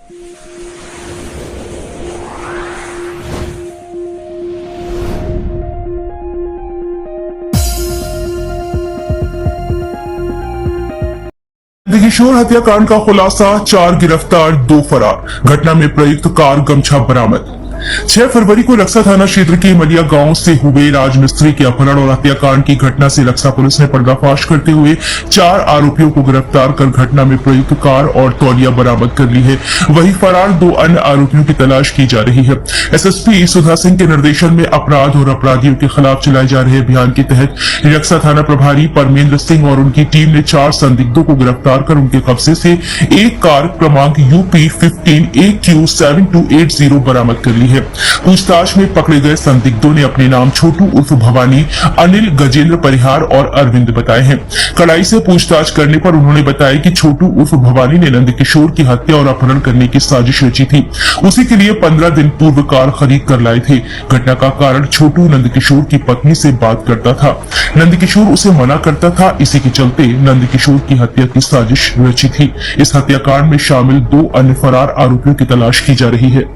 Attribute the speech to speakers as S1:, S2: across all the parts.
S1: किशोर हत्याकांड का खुलासा, 4 गिरफ्तार 2 फरार। घटना में प्रयुक्त कार गमछा बरामद। 6 फरवरी को रक्सा थाना क्षेत्र के मलिया गांव से हुए राजमिस्त्री के अपहरण और हत्याकांड की घटना से रक्सा पुलिस ने पर्दाफाश करते हुए 4 आरोपियों को गिरफ्तार कर घटना में प्रयुक्त कार और तौलिया बरामद कर ली है। वहीं फरार 2 अन्य आरोपियों की तलाश की जा रही है। एसएसपी सुधा सिंह के निर्देशन में अपराध और अपराधियों के खिलाफ चलाए जा रहे अभियान के तहत रक्सा थाना प्रभारी परमेंद्र सिंह और उनकी टीम ने 4 संदिग्धों को गिरफ्तार कर उनके कब्जे से एक कार क्रमांक UP 15 AQ 7280 बरामद कर ली है। पूछताछ में पकड़े गए संदिग्धों ने अपने नाम छोटू उर्फ भवानी, अनिल, गजेंद्र परिहार और अरविंद बताए हैं। कड़ाई से पूछताछ करने पर उन्होंने बताया कि छोटू उर्फ भवानी ने नंदकिशोर की हत्या और अपहरण करने की साजिश रची थी। उसी के लिए 15 दिन पूर्व कार खरीद कर लाए थे। घटना का कारण छोटू नंदकिशोर की पत्नी से बात करता था, नंदकिशोर उसे मना करता था। इसी के चलते नंदकिशोर की हत्या की साजिश रची थी। इस हत्याकांड में शामिल 2 अन्य फरार आरोपियों की तलाश की जा रही है।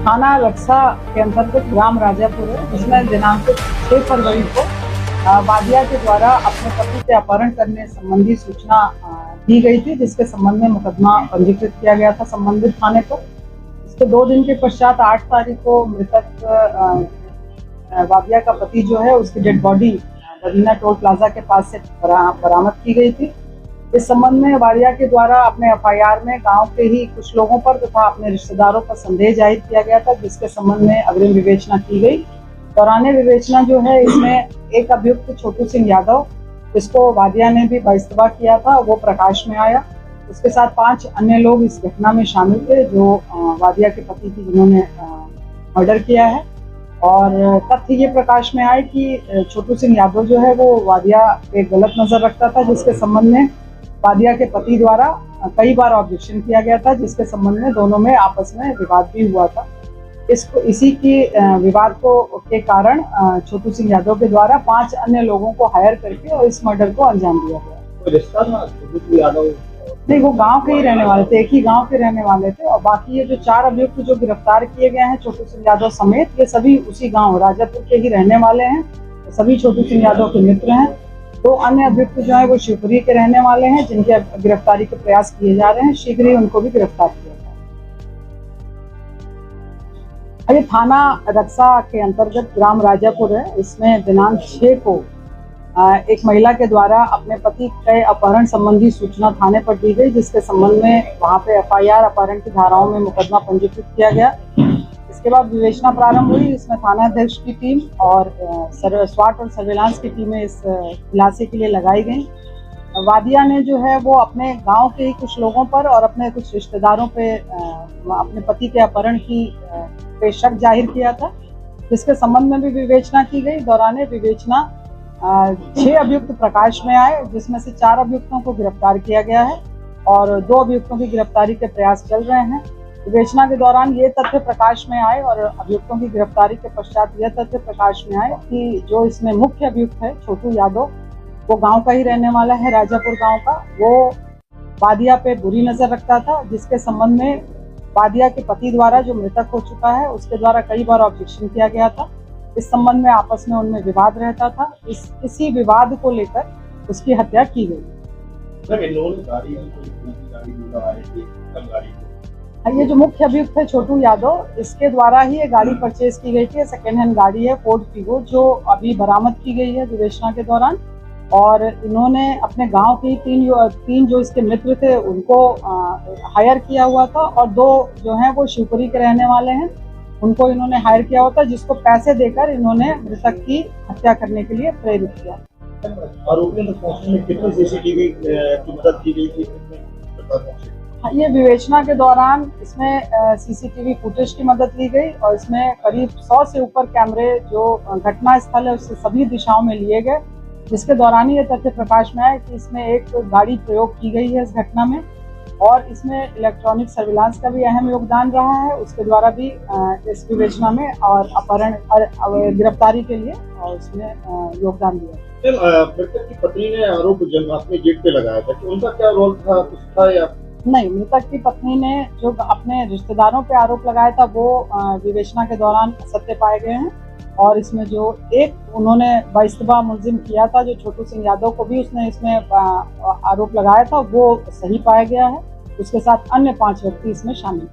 S2: थाना रक्सा के अंतर्गत ग्राम राजापुर है, जिसमें दिनांक 6 फरवरी को वादिया के द्वारा अपने पति से अपहरण करने संबंधी सूचना दी गई थी, जिसके संबंध में मुकदमा पंजीकृत किया गया था संबंधित थाने पर। इसके 2 दिन के पश्चात 8 तारीख को मृतक वादिया का पति जो है, उसकी डेड बॉडी बदीना टोल प्लाजा के पास से बरामद की गई थी। इस संबंध में वादिया के द्वारा अपने FIR में गांव के ही कुछ लोगों पर तथा अपने रिश्तेदारों पर संदेह जाहिर किया गया था, जिसके संबंध में अग्रिम विवेचना की गई। दौरान विवेचना जो है, इसमें एक अभियुक्त छोटू सिंह यादव, जिसको वादिया ने भी बहिष्कार किया था, वो प्रकाश में आया। उसके साथ 5 अन्य लोग इस घटना में शामिल थे, जो वादिया के पति थी, जिन्होंने मर्डर किया है। और तथ्य ये प्रकाश में आए कि छोटू सिंह यादव जो है, वो वादिया पे गलत नजर रखता था, जिसके संबंध में वादिया के पति द्वारा कई बार ऑब्जेक्शन किया गया था, जिसके संबंध में दोनों में आपस में विवाद भी हुआ था। इसी की विवाद के कारण छोटू सिंह यादव के द्वारा 5 अन्य लोगों को हायर करके और इस मर्डर को अंजाम दिया गया।
S3: रिश्ता था छोटू सिंह यादव?
S2: नहीं, वो गांव के ही रहने वाले थे, एक ही गांव के रहने वाले थे। और बाकी ये जो 4 अभियुक्त जो गिरफ्तार किए गए हैं छोटू सिंह यादव समेत, ये सभी उसी गांव राजापुर के ही रहने वाले हैं। सभी छोटू सिंह यादव के मित्र हैं। 2 अन्य अभियुक्त जो है, वो शिवपुरी के रहने वाले हैं, जिनके गिरफ्तारी के प्रयास किए जा रहे हैं। शीघ्र ही उनको भी गिरफ्तार किया जाए। ये थाना रक्सा के अंतर्गत ग्राम राजापुर है। इसमें दिनांक 6 को एक महिला के द्वारा अपने पति के अपहरण संबंधी सूचना थाने पर दी गई, जिसके संबंध में वहां पे FIR अपहरण की धाराओं में मुकदमा पंजीकृत किया गया। इसके बाद विवेचना प्रारंभ हुई। इसमें थाना अध्यक्ष की टीम और स्वाट और सर्विलांस की टीमें इस खुलासे के लिए लगाई गई। वादिया ने जो है, वो अपने गांव के ही कुछ लोगों पर और अपने कुछ रिश्तेदारों पे अपने पति के अपहरण की पे शक जाहिर किया था, जिसके संबंध में भी विवेचना की गई। दौरान विवेचना 6 अभियुक्त प्रकाश में आए, जिसमें से 4 अभियुक्तों को गिरफ्तार किया गया है और 2 अभियुक्तों की गिरफ्तारी के प्रयास चल रहे हैं। विवेचना के दौरान ये तथ्य प्रकाश में आए और अभियुक्तों की गिरफ्तारी के पश्चात यह तथ्य प्रकाश में आए कि जो इसमें मुख्य अभियुक्त है छोटू यादव, वो गांव का ही रहने वाला है, राजापुर गांव का। वो वादिया पे बुरी नजर रखता था, जिसके संबंध में वादिया के पति द्वारा, जो मृतक हो चुका है, उसके द्वारा कई बार ऑब्जेक्शन किया गया था। इस संबंध में आपस में उनमें विवाद रहता था। इसी विवाद को लेकर उसकी हत्या की गई। ये जो मुख्य अभियुक्त है छोटू यादव, इसके द्वारा ही ये गाड़ी परचेज की गई थी। सेकेंड हैंड गाड़ी है फोर्ड फिगो, जो अभी बरामद की गई है विवेचना के दौरान। और इन्होंने अपने गांव के 3 जो इसके मित्र थे, उनको हायर किया हुआ था और 2 जो हैं, वो शिवपुरी के रहने वाले हैं, उनको इन्होंने हायर किया हुआ था, जिसको पैसे देकर इन्होंने मृतक की हत्या करने के लिए प्रेरित किया।
S3: आरोपियों तक पहुंचने में कितनी CCTV की मदद की गई थी?
S2: ये विवेचना के दौरान इसमें CCTV फुटेज की मदद ली गई और इसमें करीब 100 से ऊपर कैमरे जो घटना स्थल है उससे सभी दिशाओं में लिए गए, जिसके दौरान ही ये तथ्य प्रकाश में आया कि इसमें एक गाड़ी प्रयोग की गई है इस घटना में। और इसमें इलेक्ट्रॉनिक सर्विलांस का भी अहम योगदान रहा है। उसके द्वारा भी इस विवेचना में और अपहरण और गिरफ्तारी के लिए और उसमें योगदान दिया।
S3: मृतक की पत्नी ने आरोप अपने जेठ पे लगाया था कि उनका क्या रोल था, कुछ था या
S2: नहीं, मृतक की पत्नी ने जो अपने रिश्तेदारों पे आरोप लगाया था वो विवेचना के दौरान सत्य पाए गए हैं। और इसमें जो एक उन्होंने बाइस्तबा मुलजिम किया था, जो छोटू सिंह यादव को भी उसने इसमें आरोप लगाया था, वो सही पाया गया है। उसके साथ अन्य 5 व्यक्ति इसमें शामिल हैं।